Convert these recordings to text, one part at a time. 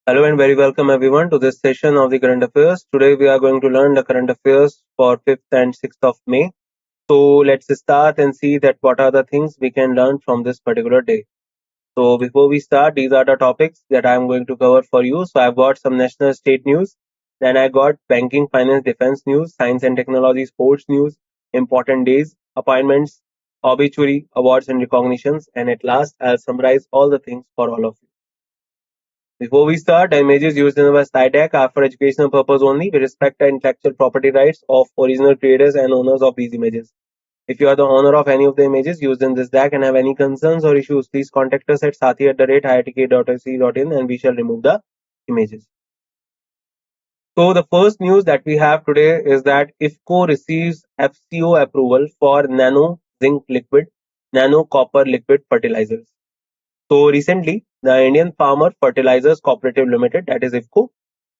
Hello and very welcome everyone to this session of the current affairs. Today we are going to learn the current affairs for 5th and 6th of May. So let's start and see that what are the things we can learn from this particular day. So before we start, these are the topics that I am going to cover for you. So I've got some national state news, then I got banking, finance, defense news, science and technology, sports news, important days, appointments, obituary, awards and recognitions, and at last I'll summarize all the things for all of you. Before we start, the images used in our slide deck are for educational purpose only. We respect the intellectual property rights of original creators and owners of these images. If you are the owner of any of the images used in this deck and have any concerns or issues, please contact us at sathi@iitk.ac.in and we shall remove the images. So the first news that we have today is that IFCO receives FCO approval for nano zinc liquid, nano copper liquid fertilizers. So recently, the Indian Farmer Fertilizers Cooperative Limited, that is IFCO,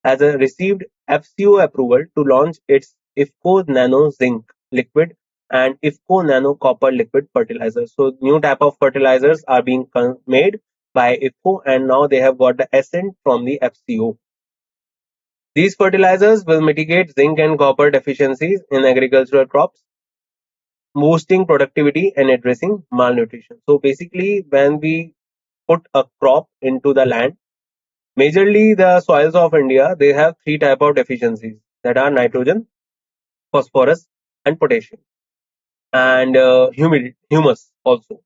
has received FCO approval to launch its IFCO Nano Zinc liquid and IFCO Nano Copper liquid fertilizers. So new type of fertilizers are being made by IFCO and now they have got the assent from the FCO. These fertilizers will mitigate zinc and copper deficiencies in agricultural crops, boosting productivity and addressing malnutrition. So basically, when we put a crop into the land, majorly the soils of India, they have three type of deficiencies that are nitrogen, phosphorus, and potassium, and humus also.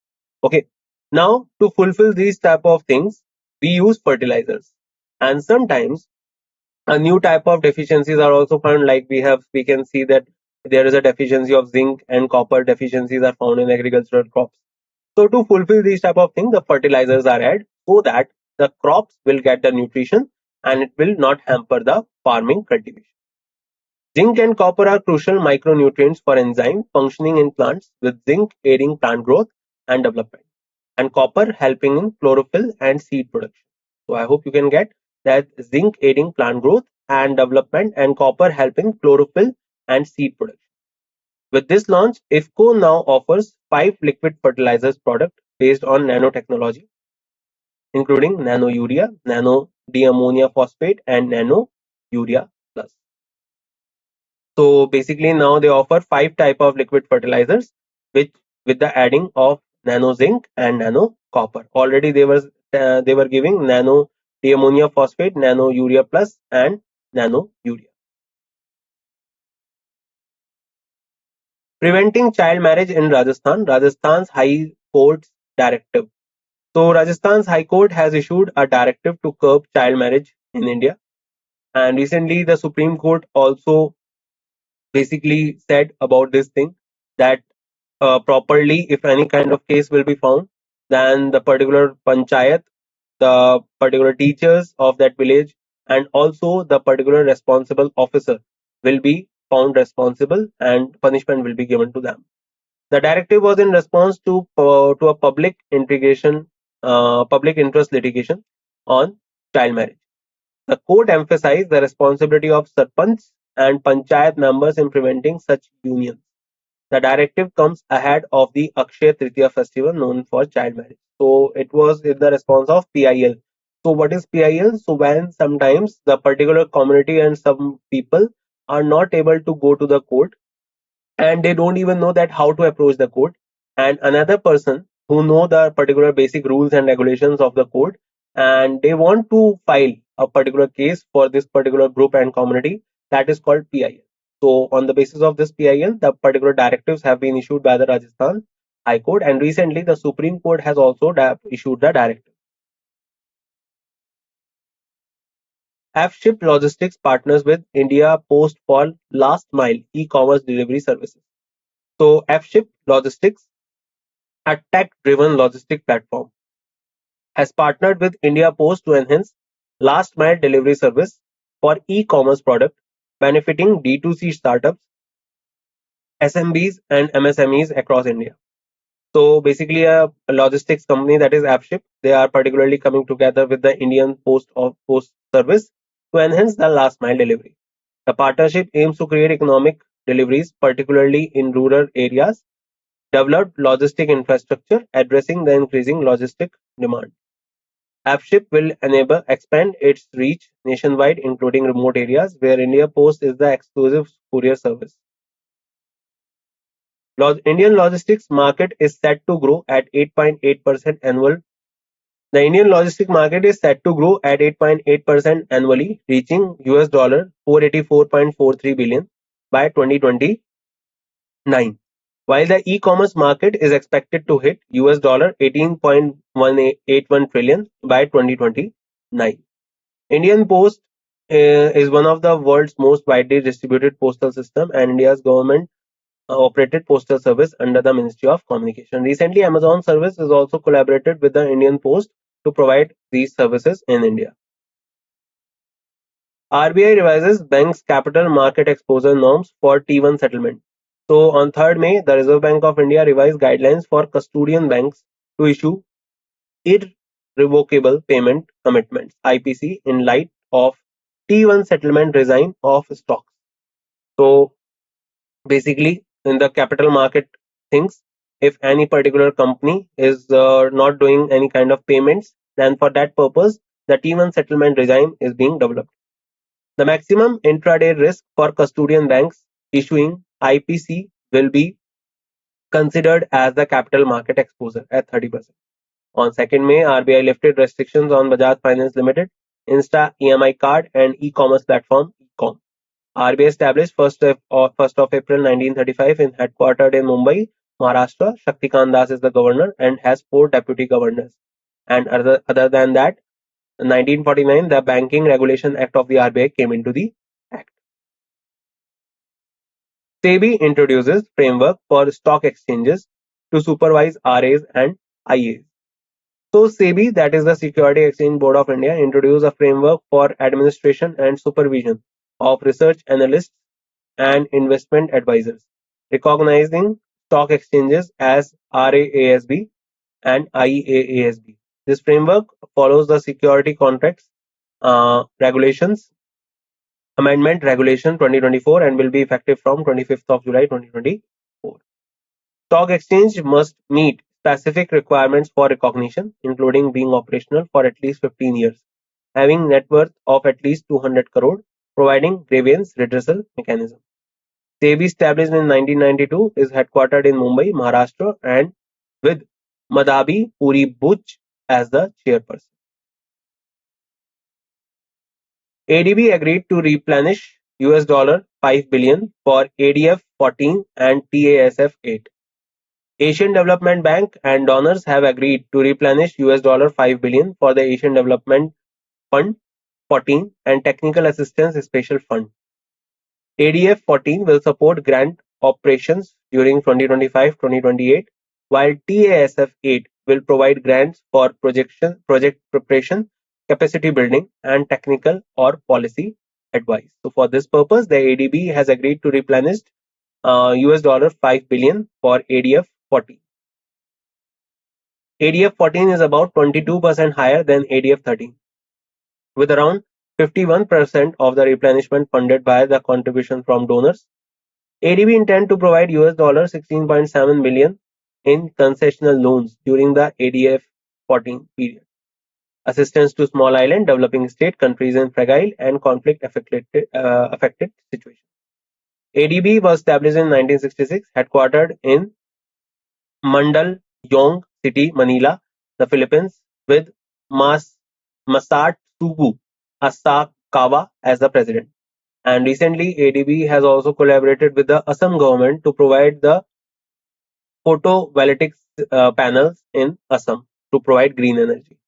Okay. Now to fulfill these type of things, we use fertilizers, and sometimes a new type of deficiencies are also found. Like we can see that there is a deficiency of zinc and copper deficiencies are found in agricultural crops. So to fulfill these type of things, the fertilizers are added so that the crops will get the nutrition and it will not hamper the farming cultivation. Zinc and copper are crucial micronutrients for enzyme functioning in plants, with zinc aiding plant growth and development, and copper helping in chlorophyll and seed production. So I hope you can get that zinc aiding plant growth and development and copper helping chlorophyll and seed production. With this launch, IFCO now offers 5 liquid fertilizers product based on nanotechnology, including nano urea, nano diammonia phosphate, and nano urea plus. So basically now they offer 5 type of liquid fertilizers, which with the adding of nano zinc and nano copper. Already they were giving nano diammonia phosphate, nano urea plus, and nano urea. Preventing child marriage in Rajasthan. Rajasthan's High Court's directive. So Rajasthan's High Court has issued a directive to curb child marriage in India. And recently the Supreme Court also basically said about this thing that properly, if any kind of case will be found, then the particular panchayat, the particular teachers of that village, and also the particular responsible officer will be found responsible and punishment will be given to them. The directive was in response to a public interest litigation on child marriage. The court emphasized the responsibility of sarpanch and panchayat members in preventing such unions. The directive comes ahead of the Akshaya Tritiya festival known for child marriage. So it was in the response of PIL. So what is PIL? So when sometimes the particular community and some people are not able to go to the court and they don't even know that how to approach the court, and another person who know the particular basic rules and regulations of the court, and they want to file a particular case for this particular group and community, that is called PIL. So on the basis of this PIL, the particular directives have been issued by the Rajasthan High Court, and recently the Supreme Court has also issued the directive. F-Ship Logistics partners with India Post for last mile e-commerce delivery services. So F-Ship Logistics, a tech-driven logistic platform, has partnered with India Post to enhance last mile delivery service for e-commerce product, benefiting D2C startups, SMBs, and MSMEs across India. So basically, a logistics company, that is AppShip, they are particularly coming together with the Indian Post Service to enhance the last mile delivery. The partnership aims to create economic deliveries, particularly in rural areas, develop logistic infrastructure addressing the increasing logistic demand, AppShip will enable expand its reach nationwide, including remote areas where India Post is the exclusive courier service. Indian logistics market is set to grow at 8.8% annual. The Indian logistics market is set to grow at 8.8% annually, reaching US $484.43 billion by 2029, while the e-commerce market is expected to hit US $18.181 trillion by 2029. Indian Post is one of the world's most widely distributed postal system and India's government operated postal service under the Ministry of Communication. Recently, Amazon service has also collaborated with the Indian Post to provide these services in India. RBI revises banks' capital market exposure norms for T1 settlement. So on 3rd May, the Reserve Bank of India revised guidelines for custodian banks to issue irrevocable payment commitments (IPC) in light of T1 settlement regime of stocks. So basically, in the capital market things, if any particular company is not doing any kind of payments, then for that purpose, the T1 settlement regime is being developed. The maximum intraday risk for custodian banks issuing IPC will be considered as the capital market exposure at 30%. On 2nd May, RBI lifted restrictions on Bajaj Finance Limited, Insta EMI card, and e-commerce platform Ecom. RBI established 1st of April 1935 and headquartered in Mumbai, Maharashtra. Shaktikant Das is the governor and has 4 deputy governors. And other than that, in 1949, the Banking Regulation Act of the RBI came into the act. SEBI introduces framework for stock exchanges to supervise RAs and IAs. So SEBI, that is the Security Exchange Board of India, introduced a framework for administration and supervision of research analysts and investment advisors, recognizing stock exchanges as RAASB and IAASB. This framework follows the Security Contracts Regulations Amendment Regulation 2024 and will be effective from 25th of July 2024. Stock exchange must meet specific requirements for recognition, including being operational for at least 15 years, having net worth of at least 200 crore, providing grievance redressal mechanism. SEBI, established in 1992, is headquartered in Mumbai, Maharashtra, and with Madhabi Puri Buch as the chairperson. ADB agreed to replenish $5 billion for ADF-14 and TASF-8. Asian Development Bank and donors have agreed to replenish $5 billion for the Asian Development Fund 14 and Technical Assistance Special Fund. ADF-14 will support grant operations during 2025-2028, while TASF-8 will provide grants for project preparation, capacity building, and technical or policy advice. So for this purpose, the ADB has agreed to replenish $5 billion for ADF-14. ADF-14 is about 22% higher than ADF-13, with around 51% of the replenishment funded by the contribution from donors. ADB intend to provide $16.7 billion in concessional loans during the ADF-14 period. Assistance to small island developing state countries in fragile and conflict affected situations. ADB was established in 1966, headquartered in Mandaluyong City, Manila, the Philippines, with Masatsugu Asakawa as the president. And recently, ADB has also collaborated with the Assam government to provide the photovoltaic panels in Assam to provide green energy.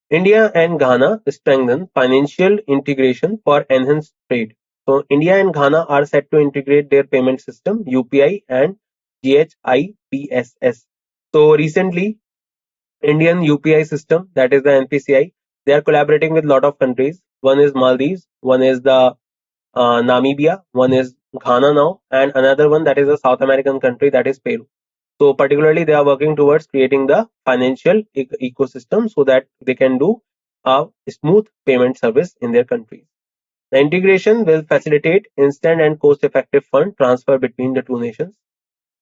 India and Ghana strengthen financial integration for enhanced trade. So India and Ghana are set to integrate their payment system, UPI and GHIPSS. So recently, Indian UPI system, that is the NPCI, they are collaborating with a lot of countries. One is Maldives, one is the Namibia, one is Ghana now, and another one that is a South American country, that is Peru. So particularly they are working towards creating the financial ecosystem so that they can do a smooth payment service in their countries. The integration will facilitate instant and cost-effective fund transfer between the two nations.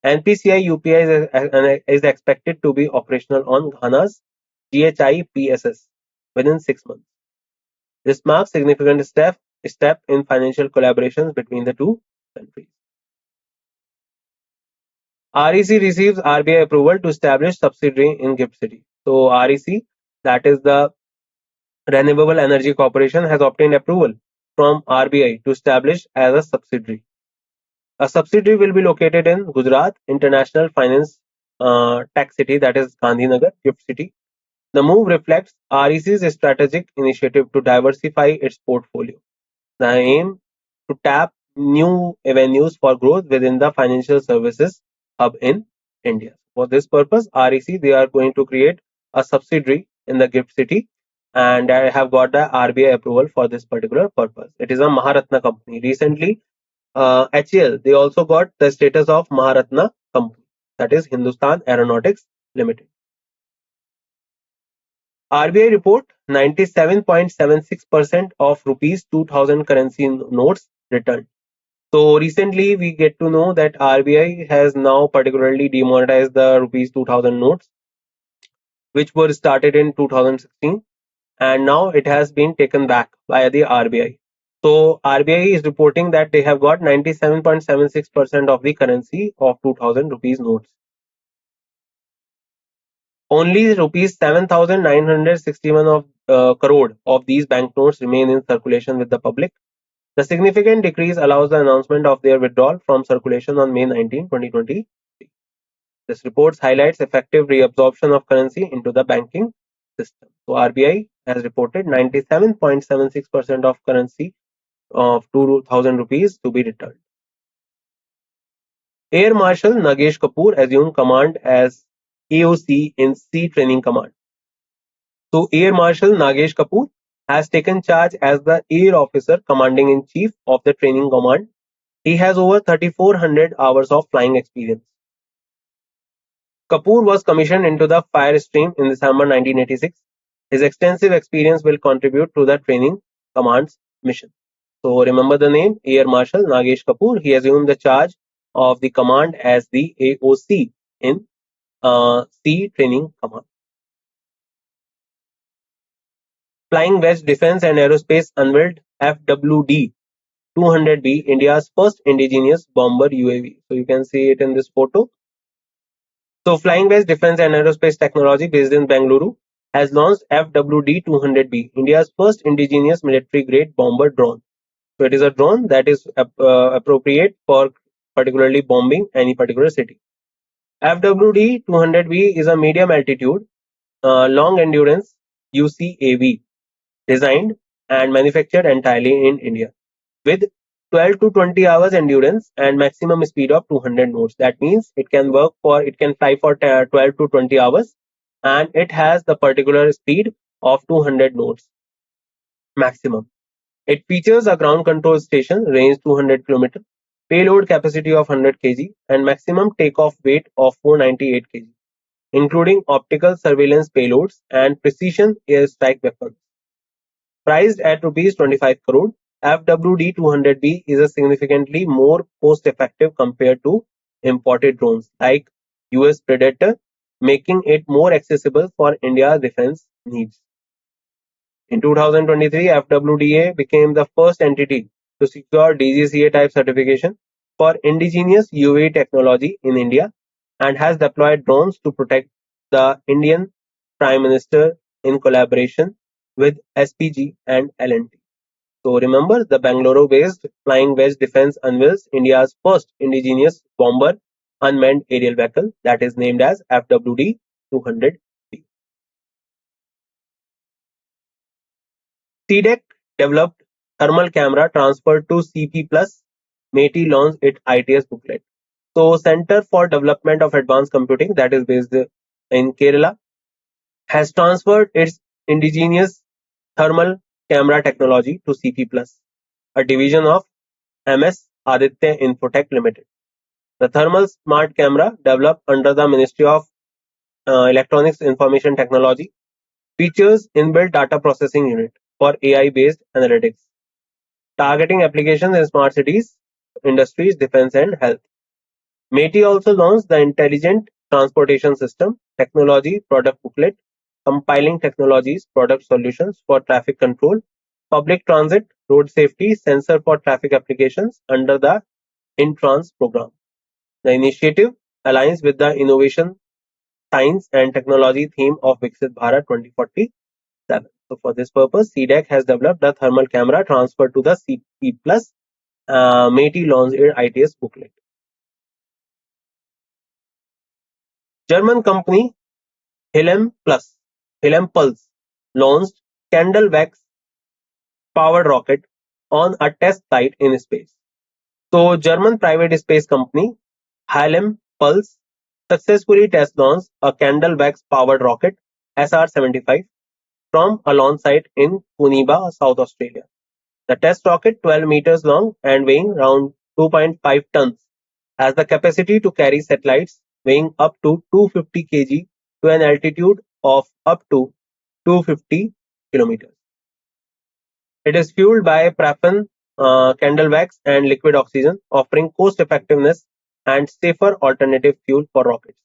NPCI UPI is expected to be operational on Ghana's GHIPSS within 6 months. This marks significant step in financial collaborations between the two countries. REC receives RBI approval to establish subsidiary in GIFT City. So REC, that is the Renewable Energy Corporation, has obtained approval from RBI to establish as a subsidiary. A subsidiary will be located in Gujarat International Finance Tech City, that is Gandhinagar, GIFT City. The move reflects REC's strategic initiative to diversify its portfolio. The aim to tap new avenues for growth within the financial services hub in India. For this purpose, REC, they are going to create a subsidiary in the GIFT City, and I have got the RBI approval for this particular purpose. It is a Maharatna company. Recently, HAL, they also got the status of Maharatna company, that is Hindustan Aeronautics Limited. RBI report 97.76% of rupees 2000 currency notes returned. So recently we get to know that RBI has now particularly demonetized the rupees 2000 notes, which were started in 2016, and now it has been taken back by the RBI. So RBI is reporting that they have got 97.76% of the currency of 2000 rupees notes. Only rupees 7,961 of crore of these banknotes remain in circulation with the public. The significant decrease allows the announcement of their withdrawal from circulation on May 19, 2020. This report highlights effective reabsorption of currency into the banking system. So RBI has reported 97.76% of currency of 2000 rupees to be returned. Air Marshal Nagesh Kapoor assumed command as AOC in Sea Training Command. So Air Marshal Nagesh Kapoor has taken charge as the Air Officer Commanding in Chief of the Training Command. He has over 3,400 hours of flying experience. Kapoor was commissioned into the fire stream in December 1986. His extensive experience will contribute to the Training Command's mission. So remember the name, Air Marshal Nagesh Kapoor. He assumed the charge of the command as the AOC in Sea Training Command. Flying Wedge Defense and Aerospace unveiled FWD-200B, India's first indigenous bomber UAV. So you can see it in this photo. So Flying Wedge Defense and Aerospace Technology, based in Bengaluru, has launched FWD-200B, India's first indigenous military-grade bomber drone. So it is a drone that is appropriate for particularly bombing any particular city. FWD-200B is a medium altitude, long endurance UCAV designed and manufactured entirely in India with 12 to 20 hours endurance and maximum speed of 200 knots. That means it can fly for 12 to 20 hours, and it has the particular speed of 200 knots maximum. It features a ground control station, range 200 km, payload capacity of 100 kg, and maximum takeoff weight of 498 kg, including optical surveillance payloads and precision airstrike weapons. Priced at rupees 25 crore, FWD-200B is a significantly more cost-effective compared to imported drones like US Predator, making it more accessible for India's defense needs. In 2023, FWDA became the first entity to secure DGCA type certification for indigenous UAV technology in India and has deployed drones to protect the Indian Prime Minister in collaboration with SPG and L&T. So remember, the Bangalore-based Flying Wedge Defense unveils India's first indigenous bomber unmanned aerial vehicle that is named as FWD-200B. CDEC developed thermal camera transferred to CP Plus. METI launched its ITS booklet. So Center for Development of Advanced Computing, that is based in Kerala, has transferred its indigenous thermal camera technology to CP Plus, a division of MS Aditya Infotech Limited. The thermal smart camera, developed under the Ministry of Electronics Information Technology, features inbuilt data processing unit for AI-based analytics, targeting applications in smart cities, industries, defense, and health. MATI also launched the Intelligent Transportation System Technology Product Booklet, compiling technologies, product solutions for traffic control, public transit, road safety, sensor for traffic applications under the INTRANS program. The initiative aligns with the Innovation, Science and Technology theme of Viksit Bharat 2047. So for this purpose, CDEC has developed a thermal camera transferred to the CP Plus MATI launched ITS booklet. German company Helium Pulse launched candle wax powered rocket on a test site in space. So German private space company Helium Pulse successfully test launched a candle wax powered rocket SR-75 from a launch site in Kuniba, South Australia. The test rocket, 12 meters long and weighing around 2.5 tons, has the capacity to carry satellites weighing up to 250 kg to an altitude of up to 250 kilometers. It is fueled by paraffin, candle wax, and liquid oxygen, offering cost effectiveness and safer alternative fuel for rockets,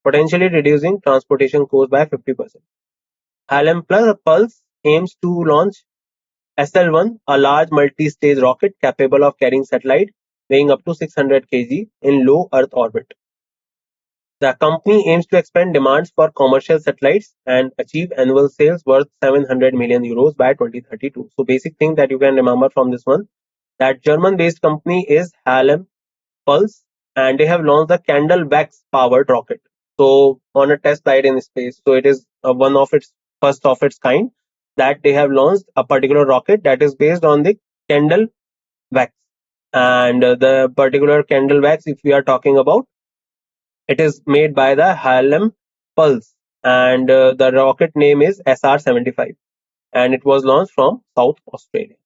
potentially reducing transportation costs by 50%. Helium Pulse aims to launch SL-1, a large multi-stage rocket capable of carrying satellite weighing up to 600 kg in low Earth orbit. The company aims to expand demands for commercial satellites and achieve annual sales worth 700 million euros by 2032. So basic thing that you can remember from this one, that German-based company is Helium Pulse, and they have launched the Candle Wax powered rocket. So on a test site in space. So it is one of its first of its kind that they have launched a particular rocket that is based on the candle wax. And the particular candle wax, if we are talking about, it is made by the Helium Pulse, and the rocket name is SR-75, and it was launched from South Australia.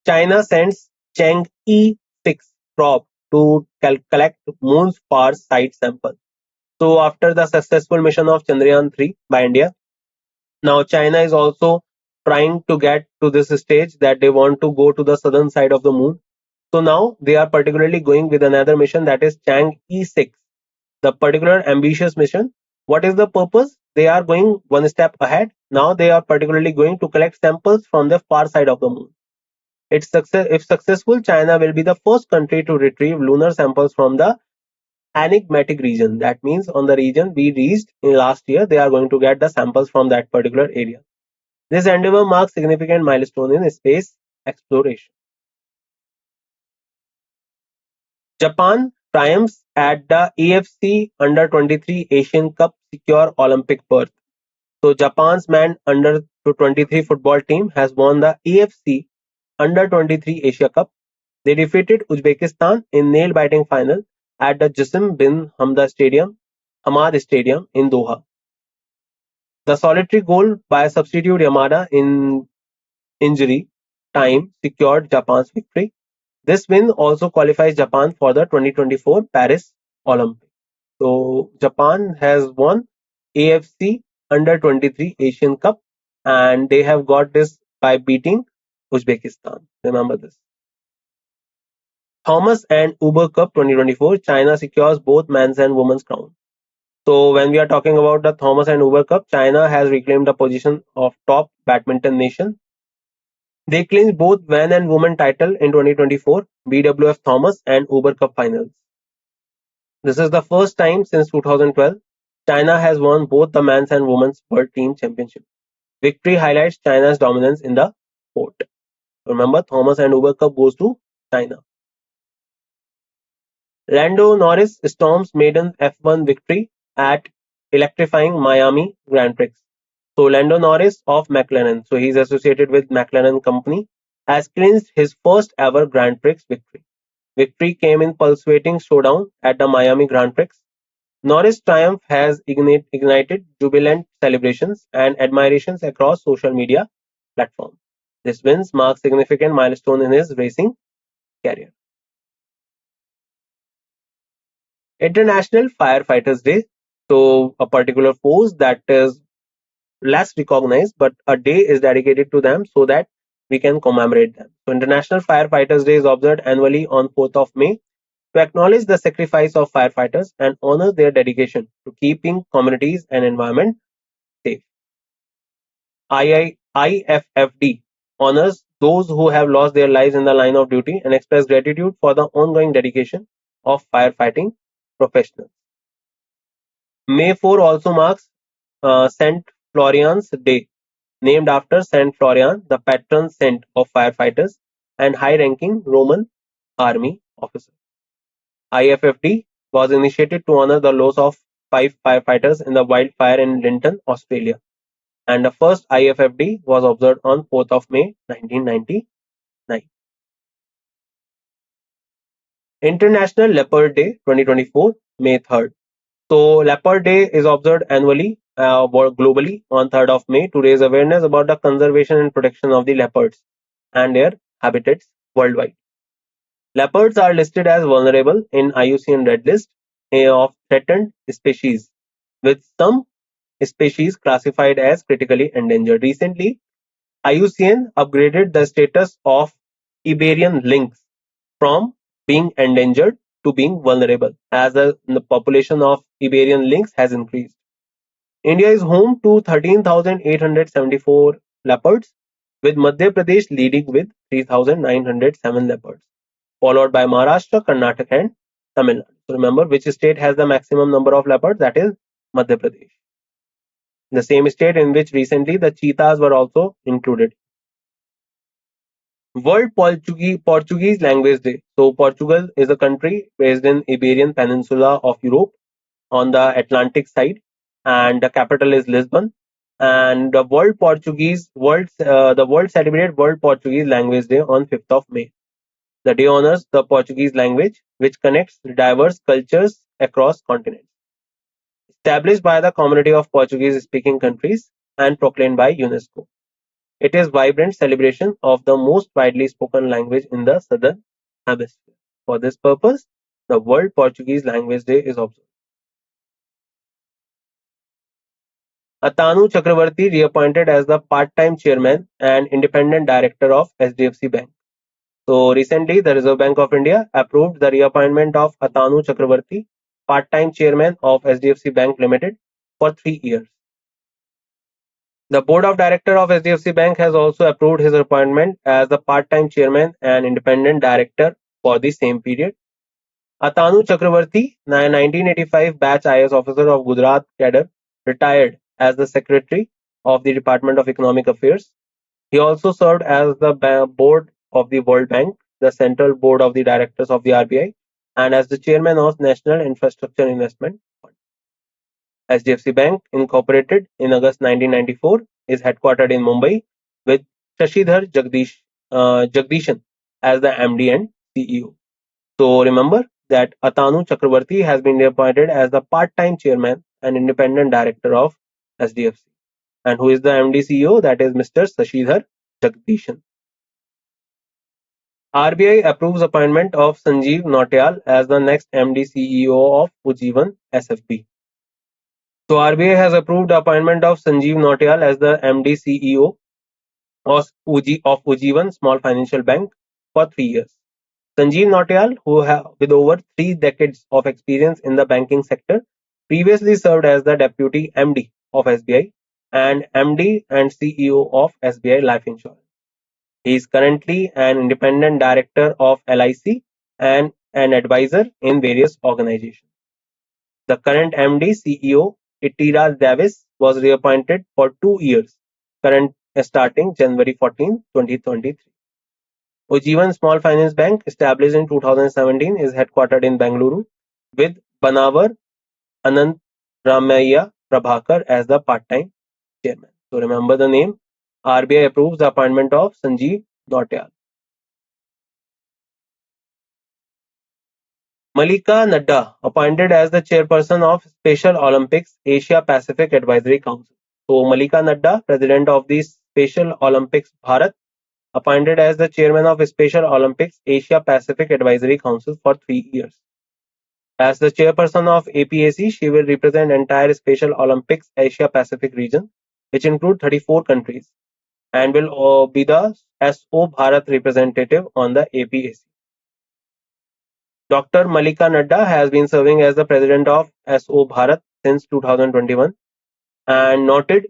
China sends Chang'e-6 probe to collect moon's far side sample. So after the successful mission of Chandrayaan-3 by India, now China is also trying to get to this stage that they want to go to the southern side of the moon. So now they are particularly going with another mission, that is Chang'e-6, the particular ambitious mission. What is the purpose? They are going one step ahead. Now they are particularly going to collect samples from the far side of the moon. If successful, China will be the first country to retrieve lunar samples from the enigmatic region. That means on the region we reached in last year, they are going to get the samples from that particular area. This endeavor marks significant milestone in space exploration. Japan triumphs at the AFC Under-23 Asian Cup secure Olympic berth. So Japan's men Under-23 football team has won the AFC Under-23 Asia Cup. They defeated Uzbekistan in nail-biting final at the Jassim bin Hamad Stadium in Doha. The solitary goal by substitute Yamada in injury time secured Japan's victory. This win also qualifies Japan for the 2024 Paris Olympics. So Japan has won AFC Under-23 Asian Cup, and they have got this by beating Uzbekistan. Remember this. Thomas and Uber Cup 2024, China secures both men's and women's crown. So when we are talking about the Thomas and Uber Cup, China has reclaimed the position of top badminton nation. They clinched both men and women title in 2024 BWF Thomas and Uber Cup finals. This is the first time since 2012 China has won both the men's and women's world team championship. Victory highlights China's dominance in the sport. Remember, Thomas and Uber Cup goes to China. Lando Norris storms maiden F1 victory at electrifying Miami Grand Prix. So Lando Norris of McLaren, so he's associated with McLaren company, has clinched his first ever Grand Prix victory. Victory came in pulsating showdown at the Miami Grand Prix. Norris' triumph has ignited jubilant celebrations and admirations across social media platforms. This win marks significant milestone in his racing career. International Firefighters Day. So a particular force that is less recognized, but a day is dedicated to them so that we can commemorate them. So International Firefighters Day is observed annually on 4th of May to acknowledge the sacrifice of firefighters and honor their dedication to keeping communities and environment safe. IFFD honors those who have lost their lives in the line of duty and express gratitude for the ongoing dedication of firefighting professionals. May 4 also marks St. Florian's Day, named after Saint Florian, the patron saint of firefighters and high-ranking Roman army officer. IFFD was initiated to honor the loss of 5 firefighters in the wildfire in Linton, Australia, and the first IFFD was observed on 4th of May 1999. International Leopard Day 2024, May 3rd. So Leopard Day is observed annually globally on 3rd of May to raise awareness about the conservation and protection of the leopards and their habitats worldwide. Leopards are listed as vulnerable in IUCN Red List of threatened species, with some species classified as critically endangered. Recently, IUCN upgraded the status of Iberian lynx from being endangered to being vulnerable as the population of Iberian lynx has increased. India is home to 13,874 leopards, with Madhya Pradesh leading with 3,907 leopards, followed by Maharashtra, Karnataka, and Tamil Nadu. So remember which state has the maximum number of leopards? That is Madhya Pradesh, the same state in which recently the cheetahs were also included. World Portuguese Language Day. So Portugal is a country based in Iberian Peninsula of Europe on the Atlantic side, and the capital is Lisbon. And the world celebrated World Portuguese Language Day on 5th of May. The day honors the Portuguese language, which connects diverse cultures across continents. Established by the Community of Portuguese-speaking countries and proclaimed by UNESCO. It is vibrant celebration of the most widely spoken language in the Southern Hemisphere. For this purpose, the World Portuguese Language Day is observed. Atanu Chakravarti reappointed as the part-time chairman and independent director of SDFC Bank. So recently, the Reserve Bank of India approved the reappointment of Atanu Chakravarti, part-time chairman of SDFC Bank Limited, for 3 years. The board of directors of SDFC Bank has also approved his appointment as the part-time chairman and independent director for the same period. Atanu Chakravarti, 1985 batch IS officer of Gujarat cadre, retired as the secretary of the Department of Economic Affairs. He also served as the board of the World Bank, the central board of the directors of the RBI, and as the chairman of National Infrastructure Investment Fund. HDFC Bank, incorporated in August 1994, is headquartered in Mumbai with Shashidhar Jagdishan as the MD and CEO. So remember that Atanu Chakravarti has been appointed as the part-time chairman and independent director of SDFC. And who is the MD CEO? That is Mr. Shashidhar Jagdishan. RBI approves appointment of Sanjeev Nautiyal as the next MD CEO of Ujjivan SFB. So RBI has approved the appointment of Sanjeev Nautiyal as the MD CEO of Ujjivan Small Financial Bank for 3 years. Sanjeev Nautiyal, with over 3 decades of experience in the banking sector, previously served as the Deputy MD of SBI and MD and CEO of SBI Life Insurance. He is currently an independent director of LIC and an advisor in various organizations. The current MD CEO, Itira Davis, was reappointed for 2 years, starting January 14, 2023. Ujjivan Small Finance Bank, established in 2017, is headquartered in Bengaluru with Banavar Anant Ramaiah Prabhakar as the part-time chairman. So remember the name. RBI approves the appointment of Sanjeev Nautiyal. Malika Nadda, appointed as the chairperson of Special Olympics Asia Pacific Advisory Council. So Malika Nadda, president of the Special Olympics Bharat, appointed as the chairman of Special Olympics Asia Pacific Advisory Council for 3 years. As the chairperson of APAC, she will represent entire Special Olympics Asia Pacific region, which include 34 countries. and will be the SO Bharat representative on the APAC. Dr. Malika Nadda has been serving as the president of SO Bharat since 2021 and noted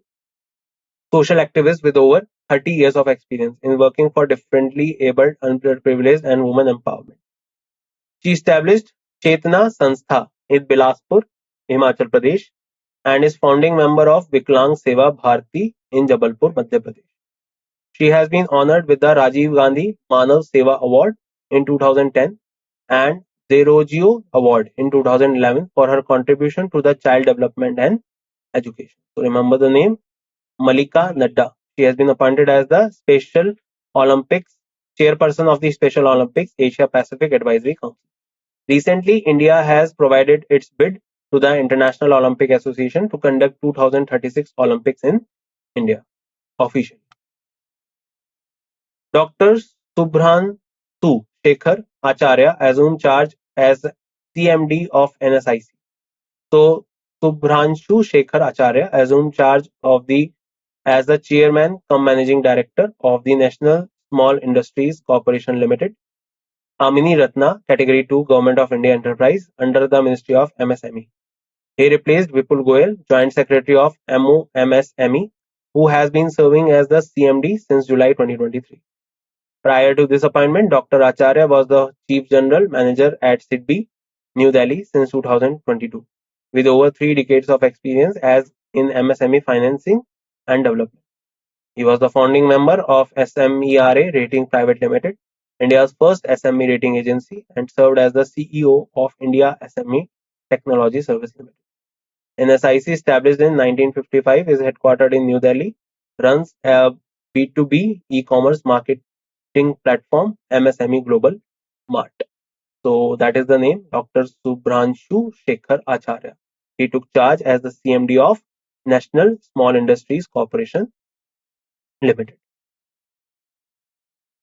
social activist with over 30 years of experience in working for differently abled, underprivileged, and women empowerment. She established Chetna Sanstha in Bilaspur, Himachal Pradesh, and is founding member of Viklang Seva Bharati in Jabalpur, Madhya Pradesh. She has been honored with the Rajiv Gandhi Manav Seva Award in 2010 and Derogio Award in 2011 for her contribution to the child development and education. So remember the name Malika Nadda. She has been appointed as the Special Olympics chairperson of the Special Olympics Asia Pacific Advisory Council. Recently, India has provided its bid to the International Olympic Association to conduct 2036 Olympics in India officially. Dr. Subhransu Shekhar Acharya assumed charge as CMD of NSIC. So, Subhranshu Shekhar Acharya assumed charge of the as the chairman cum managing director of the National Small Industries Corporation Limited, Amini Ratna Category 2 Government of India Enterprise under the Ministry of MSME. He replaced Vipul Goyal, Joint Secretary of MoMSME, who has been serving as the CMD since July 2023. Prior to this appointment, Dr. Acharya was the Chief General Manager at SIDBI, New Delhi since 2022, with over 3 decades of experience as in MSME financing and development. He was the founding member of SMERA Rating Private Limited, India's first SME rating agency, and served as the CEO of India SME Technology Service Limited. NSIC, established in 1955, is headquartered in New Delhi, runs a B2B e-commerce marketing platform, MSME Global Mart. So that is the name, Dr. Subhranshu Shekhar Acharya. He took charge as the CMD of National Small Industries Corporation Limited.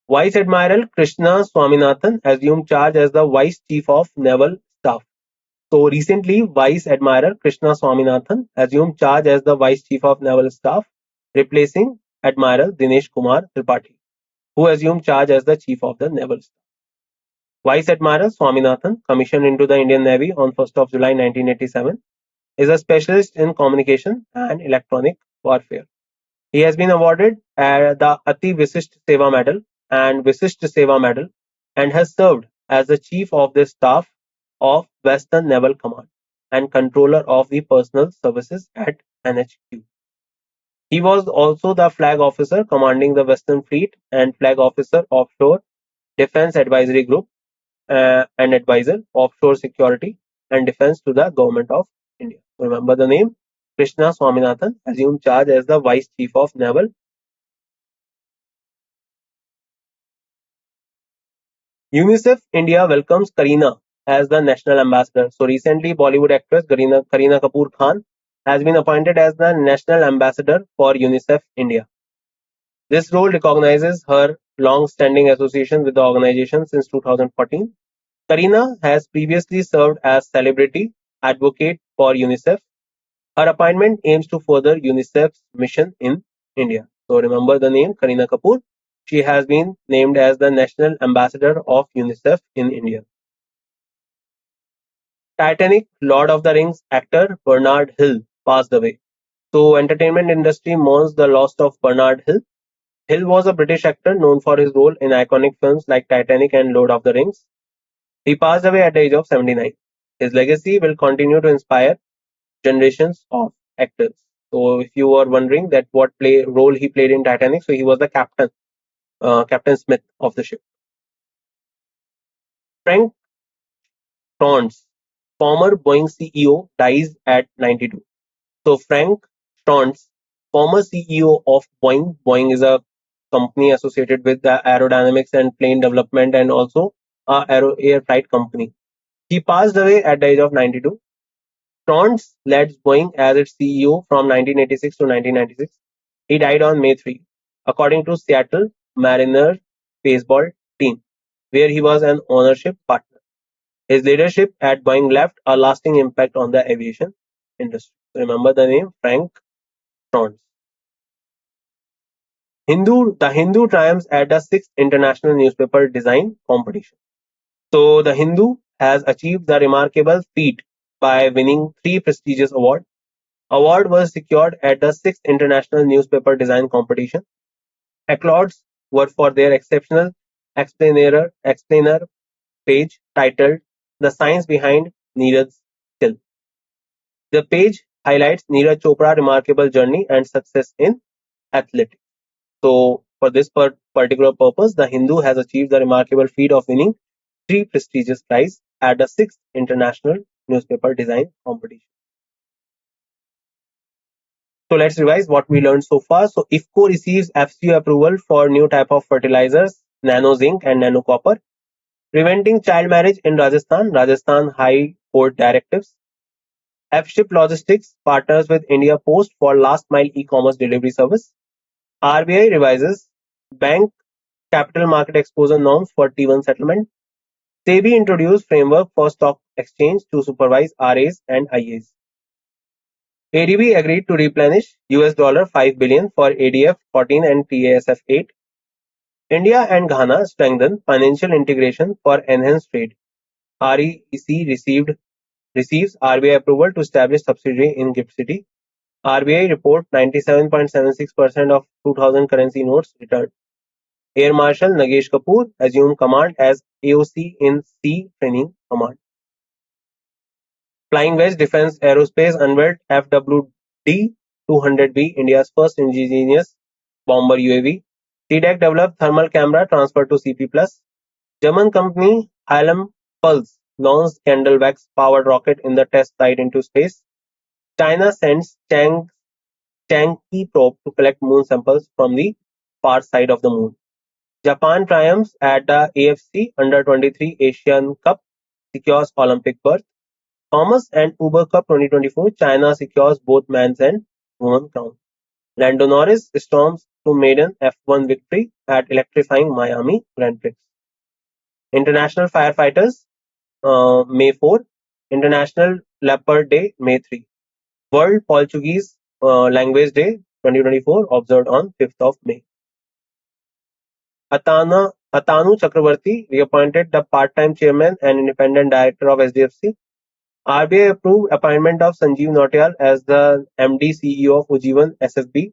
Vice Admiral Krishna Swaminathan assumed charge as the Vice Chief of Naval Staff. So recently, Vice Admiral Krishna Swaminathan assumed charge as the Vice Chief of Naval Staff, replacing Admiral Dinesh Kumar Tripathi, who assumed charge as the Chief of the Naval Staff. Vice Admiral Swaminathan, commissioned into the Indian Navy on 1st of July 1987, is a specialist in communication and electronic warfare. He has been awarded the Ati Visisht Seva Medal and Visisht Seva Medal and has served as the Chief of the Staff of Western Naval Command and Controller of the Personnel Services at NHQ. He was also the Flag Officer commanding the Western Fleet and Flag Officer Offshore Defence Advisory Group and Advisor Offshore Security and Defence to the Government of India. Remember the name Krishna Swaminathan assumed charge as the Vice Chief of Naval. UNICEF India welcomes Kareena as the national ambassador. So recently, Bollywood actress Kareena Kapoor Khan has been appointed as the national ambassador for UNICEF India. This role recognizes her long-standing association with the organization since 2014. Kareena has previously served as celebrity advocate for UNICEF. Her appointment aims to further UNICEF's mission in India. So remember the name Kareena Kapoor. She has been named as the national ambassador of UNICEF in India. Titanic Lord of the Rings actor Bernard Hill passed away. So entertainment industry mourns the loss of Bernard Hill. Hill was a British actor known for his role in iconic films like Titanic and Lord of the Rings. He passed away at the age of 79. His legacy will continue to inspire generations of actors. So if you were wondering that what role he played in Titanic, so he was the captain, Captain Smith of the ship. Frank Stronce, former Boeing CEO, dies at 92. So Frank Stronce, former CEO of Boeing. Boeing is a company associated with the aerodynamics and plane development and also air flight company. He passed away at the age of 92. Stronce led Boeing as its CEO from 1986 to 1996. He died on May 3, according to Seattle Mariners baseball team, where he was an ownership partner. His leadership at Boeing left a lasting impact on the aviation industry. Remember the name Frank Stronce. The Hindu triumphs at the sixth international newspaper design competition. So the Hindu has achieved the remarkable feat by winning three prestigious awards. Award was secured at the sixth international newspaper design competition. Accolades were for their exceptional explainer page titled "The Science Behind Neeraj's Skill." The page highlights Neeraj Chopra's remarkable journey and success in athletics. So, for this particular purpose, the Hindu has achieved the remarkable feat of winning three prestigious prizes at the sixth international newspaper design competition. So let's revise what we learned so far. So IFCO receives FCO approval for new type of fertilizers, nano zinc and nano copper. Preventing child marriage in Rajasthan, Rajasthan High Court directives. F-Ship Logistics partners with India Post for last mile e-commerce delivery service. RBI revises bank capital market exposure norms for T1 settlement. SEBI introduced framework for stock exchange to supervise RAs and IAs. ADB agreed to replenish $5 billion for ADF-14 and TASF-8. India and Ghana strengthen financial integration for enhanced trade. REC receives RBI approval to establish subsidiary in GIFT City. RBI report 97.76% of 2000 currency notes returned. Air Marshal Nagesh Kapoor assumed command as AOC in Sea Training Command. Flying Wedge Defense Aerospace unveiled FWD-200B, India's first indigenous bomber UAV. CDEC developed thermal camera transferred to CP+. German company Hilum Pulse launched Candlewax-powered rocket in the test site into space. China sends Chang'e probe to collect moon samples from the far side of the moon. Japan triumphs at the AFC Under-23 Asian Cup, secures Olympic berth. Thomas and Uber Cup 2024, China secures both men's and women's crown. Lando Norris storms to maiden F1 victory at electrifying Miami Grand Prix. International Firefighters May 4, International Leopard Day May 3. World Portuguese Language Day 2024 observed on 5th of May. Atanu Chakravarti reappointed the part-time chairman and independent director of SDFC. RBI approved appointment of Sanjeev Nautiyal as the MD CEO of Ujjivan SFB.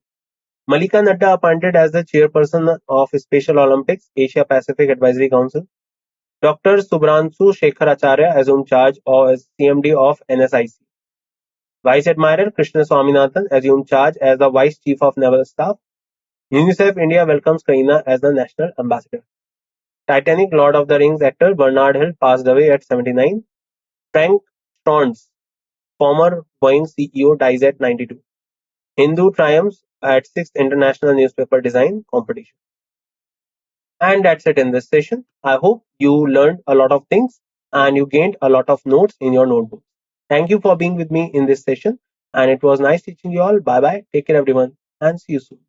Malika Nadda appointed as the chairperson of Special Olympics Asia Pacific Advisory Council. Dr. Subhranshu Shekhar Acharya assumed charge as CMD of NSIC. Vice Admiral Krishna Swaminathan assumed charge as the Vice Chief of Naval Staff. UNICEF India welcomes Karina as the National Ambassador. Titanic Lord of the Rings actor Bernard Hill passed away at 79. Frank Stronz, former Boeing CEO, dies at 92. Hindu triumphs at 6th International Newspaper Design Competition. And that's it in this session. I hope you learned a lot of things and you gained a lot of notes in your notebook. Thank you for being with me in this session. And it was nice teaching you all. Bye bye. Take care, everyone. And see you soon.